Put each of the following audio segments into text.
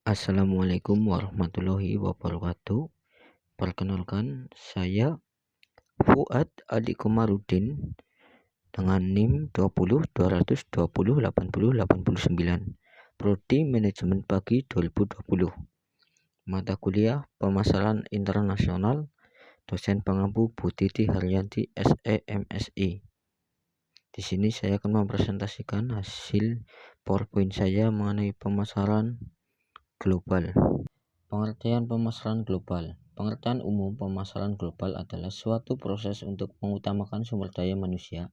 Assalamualaikum warahmatullahi wabarakatuh. Perkenalkan, saya Fuad Adi Komarudin dengan NIM 20 220 80 80 89, Prodi Manajemen Pagi 2020. Mata kuliah Pemasaran Internasional, dosen pengampu Bu Titi Haryanti SEMSI. Di sini saya akan mempresentasikan hasil PowerPoint saya mengenai pemasaran global. Pengertian pemasaran global. Pengertian umum pemasaran global adalah suatu proses untuk mengutamakan sumber daya manusia,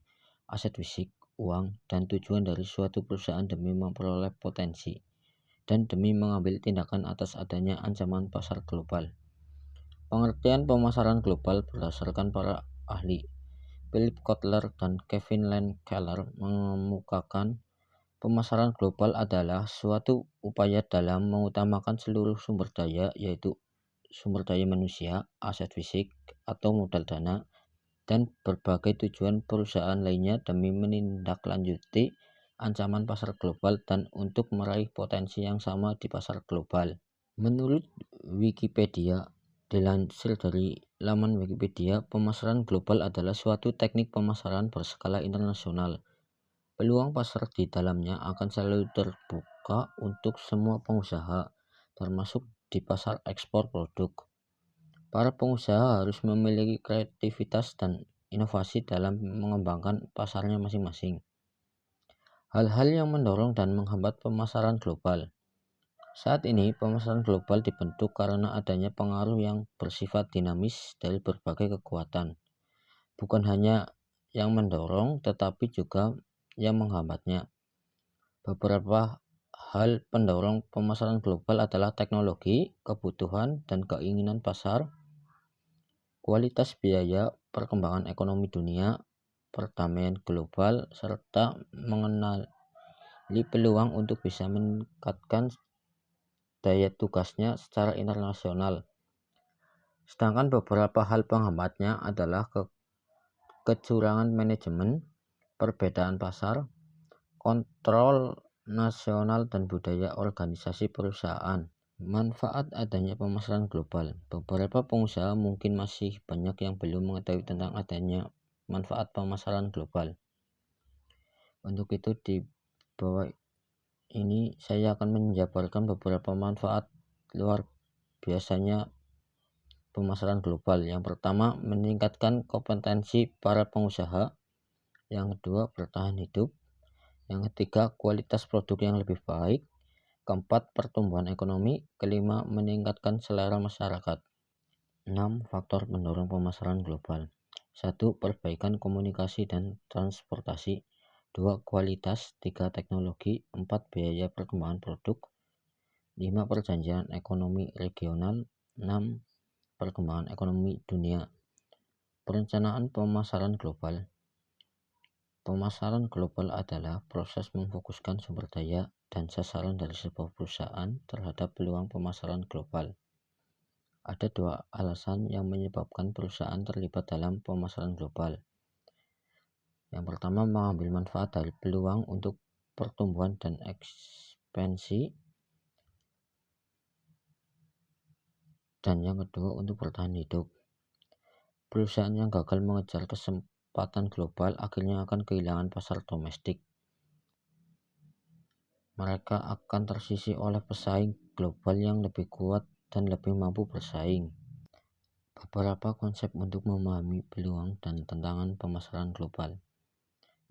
aset fisik, uang, dan tujuan dari suatu perusahaan demi memperoleh potensi dan demi mengambil tindakan atas adanya ancaman pasar global. Pengertian pemasaran global berdasarkan para ahli Philip Kotler dan Kevin Lane Keller mengemukakan pemasaran global adalah suatu upaya dalam mengutamakan seluruh sumber daya, yaitu sumber daya manusia, aset fisik atau modal dana, dan berbagai tujuan perusahaan lainnya demi menindaklanjuti ancaman pasar global dan untuk meraih potensi yang sama di pasar global. Menurut Wikipedia, dilansir dari laman Wikipedia, pemasaran global adalah suatu teknik pemasaran berskala internasional. Peluang pasar di dalamnya akan selalu terbuka untuk semua pengusaha, termasuk di pasar ekspor produk. Para pengusaha harus memiliki kreativitas dan inovasi dalam mengembangkan pasarnya masing-masing. Hal-hal yang mendorong dan menghambat pemasaran global. Saat ini, pemasaran global dibentuk karena adanya pengaruh yang bersifat dinamis dari berbagai kekuatan. Bukan hanya yang mendorong, tetapi juga yang menghambatnya. Beberapa hal pendorong pemasaran global adalah teknologi, kebutuhan dan keinginan pasar, kualitas biaya, perkembangan ekonomi dunia, perdamaian global, serta mengenali peluang untuk bisa meningkatkan daya tugasnya secara internasional. Sedangkan beberapa hal penghambatnya adalah kecurangan manajemen, perbedaan pasar, kontrol nasional dan budaya organisasi perusahaan. Manfaat adanya pemasaran global. Beberapa pengusaha mungkin masih banyak yang belum mengetahui tentang adanya manfaat pemasaran global. Untuk itu di bawah ini saya akan menjabarkan beberapa manfaat luar biasanya pemasaran global. Yang pertama, meningkatkan kompetensi para pengusaha. Yang kedua, bertahan hidup. Yang ketiga, kualitas produk yang lebih baik. Keempat, pertumbuhan ekonomi. Kelima, meningkatkan selera masyarakat. 6. Faktor pendorong pemasaran global. 1. Perbaikan komunikasi dan transportasi. 2. Kualitas. 3. Teknologi. 4. Biaya perkembangan produk. 5. Perjanjian ekonomi regional. 6. Perkembangan ekonomi dunia. Perencanaan pemasaran global. Pemasaran global adalah proses memfokuskan sumber daya dan sasaran dari sebuah perusahaan terhadap peluang pemasaran global. Ada dua alasan yang menyebabkan perusahaan terlibat dalam pemasaran global. Yang pertama, mengambil manfaat dari peluang untuk pertumbuhan dan ekspansi. Dan yang kedua, untuk bertahan hidup. Perusahaan yang gagal mengejar kesempatan global akhirnya akan kehilangan pasar domestik. Mereka akan tersisih oleh pesaing global yang lebih kuat dan lebih mampu bersaing. Beberapa konsep untuk memahami peluang dan tantangan pemasaran global.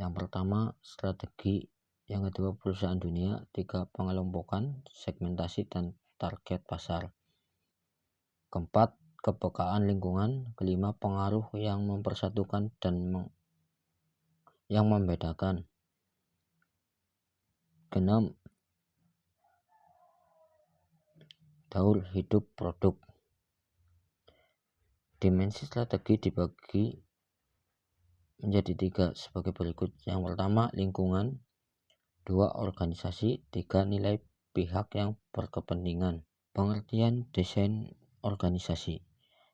Yang pertama, strategi. Yang kedua, perusahaan dunia. 3. Pengelompokan, segmentasi dan target pasar. Keempat, kepekaan lingkungan. Kelima, pengaruh yang mempersatukan dan yang membedakan. Keenam, daur hidup produk. Dimensi strategi dibagi menjadi 3 sebagai berikut. Yang pertama, lingkungan. 2. Organisasi. 3. Nilai pihak yang berkepentingan. Pengertian desain organisasi.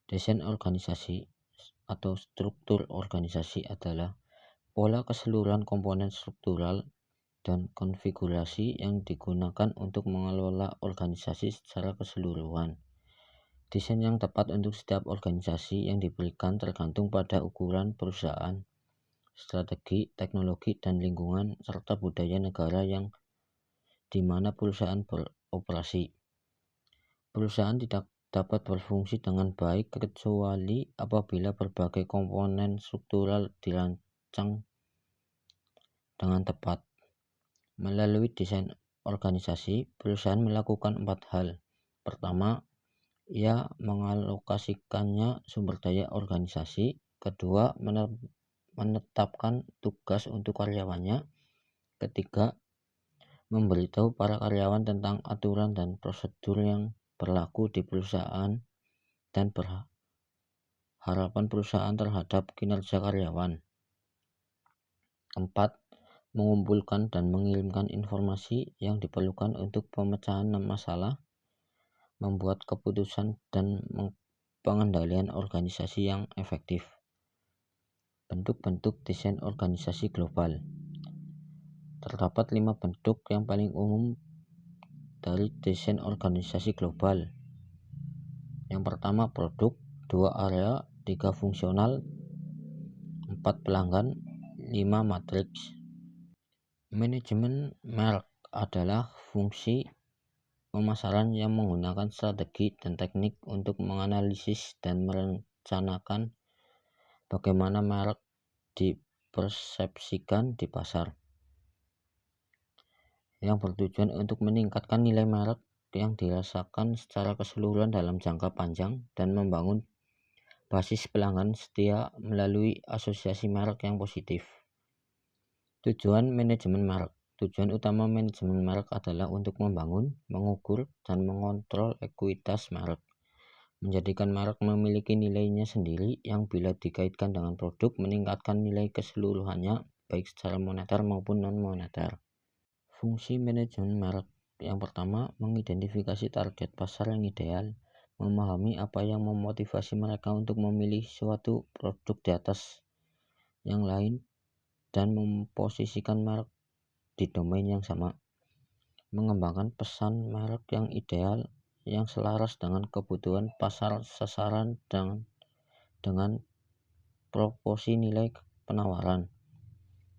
Desain organisasi atau struktur organisasi adalah pola keseluruhan komponen struktural dan konfigurasi yang digunakan untuk mengelola organisasi secara keseluruhan. Desain yang tepat untuk setiap organisasi yang diberikan tergantung pada ukuran perusahaan, strategi, teknologi, dan lingkungan, serta budaya negara yang di mana perusahaan beroperasi. Perusahaan tidak dapat berfungsi dengan baik kecuali apabila berbagai komponen struktural dirancang dengan tepat. Melalui desain organisasi, perusahaan melakukan 4 hal. Pertama, ia mengalokasikannya sumber daya organisasi. Kedua, menetapkan tugas untuk karyawannya. Ketiga, memberitahu para karyawan tentang aturan dan prosedur yang berlaku di perusahaan dan harapan perusahaan terhadap kinerja karyawan. Keempat, mengumpulkan dan mengirimkan informasi yang diperlukan untuk pemecahan masalah, membuat keputusan, dan pengendalian organisasi yang efektif. Bentuk-bentuk desain organisasi global. Terdapat 5 bentuk yang paling umum dari desain organisasi global. Yang pertama, produk, 2 area, 3 fungsional, 4 pelanggan, 5 matriks. Manajemen merek adalah fungsi pemasaran yang menggunakan strategi dan teknik untuk menganalisis dan merencanakan bagaimana merek dipersepsikan di pasar, yang bertujuan untuk meningkatkan nilai merek yang dirasakan secara keseluruhan dalam jangka panjang dan membangun basis pelanggan setia melalui asosiasi merek yang positif. Tujuan manajemen merek. Tujuan utama manajemen merek adalah untuk membangun, mengukur, dan mengontrol ekuitas merek, menjadikan merek memiliki nilainya sendiri yang bila dikaitkan dengan produk meningkatkan nilai keseluruhannya baik secara moneter maupun non-moneter. Fungsi manajemen merek. Yang pertama, mengidentifikasi target pasar yang ideal, memahami apa yang memotivasi mereka untuk memilih suatu produk di atas yang lain, dan memposisikan merek di domain yang sama. Mengembangkan pesan merek yang ideal yang selaras dengan kebutuhan pasar sasaran dengan proporsi nilai penawaran.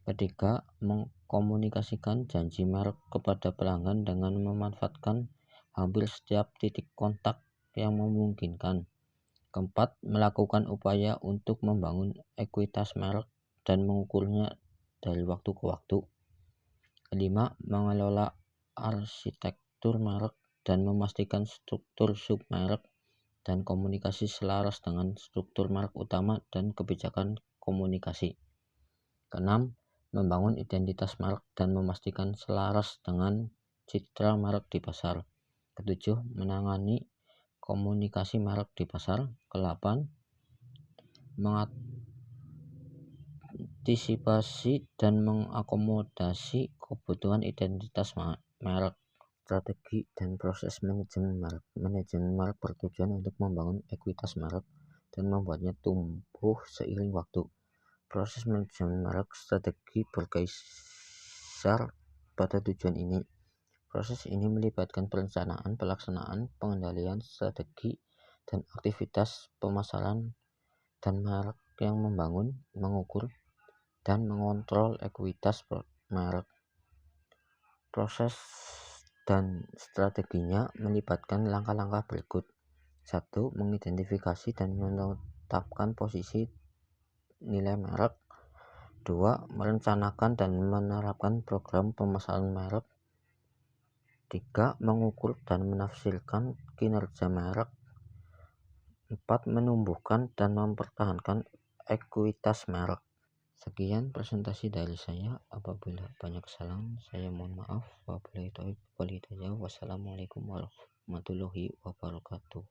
Ketiga, mengkomunikasikan janji merek kepada pelanggan dengan memanfaatkan hampir setiap titik kontak yang memungkinkan. Keempat, melakukan upaya untuk membangun ekuitas merek dan mengukurnya dari waktu ke waktu. Kelima, mengelola arsitektur merek dan memastikan struktur submerek dan komunikasi selaras dengan struktur merek utama dan kebijakan komunikasi. Keenam, membangun identitas merek dan memastikan selaras dengan citra merek di pasar. Ketujuh, menangani komunikasi merek di pasar. Kedelapan, mengantisipasi dan mengakomodasi kebutuhan identitas merek. Strategi dan proses manajemen merek. Manajemen merek bertujuan untuk membangun ekuitas merek dan membuatnya tumbuh seiring waktu. Proses manajemen merek strategi berkisar pada tujuan ini. Proses ini melibatkan perencanaan, pelaksanaan, pengendalian, strategi, dan aktivitas pemasaran dan merek yang membangun, mengukur, dan mengontrol ekuitas merek. Proses dan strateginya melibatkan langkah-langkah berikut. 1. Mengidentifikasi dan menetapkan posisi nilai merek. 2. Merencanakan dan menerapkan program pemasaran merek. 3. Mengukur dan menafsirkan kinerja merek. 4. Menumbuhkan dan mempertahankan ekuitas merek. Sekian presentasi dari saya. Apabila banyak kesalahan, saya mohon maaf. Wabillahi taufiq wal hidayah. Wassalamualaikum warahmatullahi wabarakatuh.